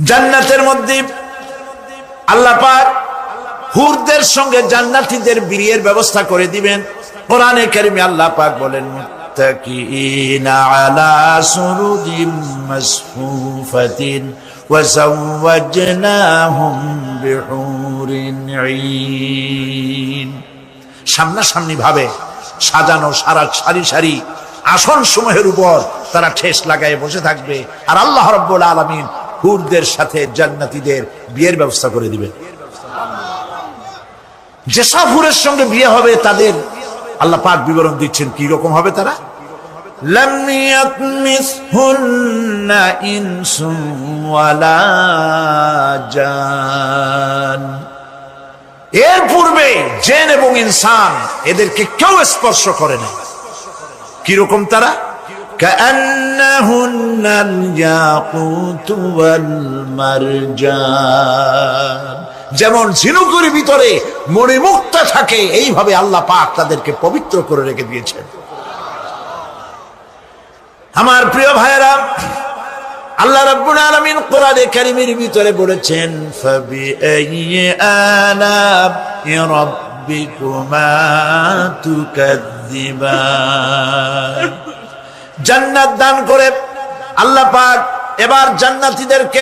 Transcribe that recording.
জান্নাতের মধ্যে আল্লাহ পাক হুরদের সঙ্গে জান্নাতীদের বিয়ের ব্যবস্থা করে দিবেন। কোরআনে কারিমে আল্লাহ পাক বলেন, মুত্তাকিনা আলা সুরুজিম মাসফুফাতিন ওয়া যাওয়াজনাহুম বিহুরিন ঈন। সামনাসামনি ভাবে সাজানো সারি সারি আসন সমূহের উপর তারা ঠেস লাগায় বসে থাকবে, আর আল্লাহ রাব্বুল আলামিন হুরদের সাথে জান্নাতীদের বিয়ের ব্যবস্থা করে দিবেন। যেসব হুরের সঙ্গে বিয়ে হবে তাদের আল্লাহ পাক বিবরণ দিচ্ছেন কি রকম হবে তারা। লাম ইয়াতমিসহুন্না ইনসুন ওয়ালা জান। এর পূর্বে জিন এবং ইনসান এদেরকে কেউ স্পর্শ করে না। কি রকম তারা? কাআন্নাহুন্নাল ইয়াকুতু ওয়াল মারজান। যেমন ঝিনুকের ভিতরে মণিমুক্তা থাকে, এইভাবে আল্লাহ পাক তাদেরকে পবিত্র করে রেখে দিয়েছেন। আমার প্রিয় ভাইরা, আল্লাহ রাব্বুল আলামিন কোরআনে কারীমের ভিতরে বলেছেন, ফাবিআইয়ি আলা'i রাব্বিকুমা তুকাযযিবান। জান্নাত দান করে আল্লাহ পাক এবার জান্নাতীদেরকে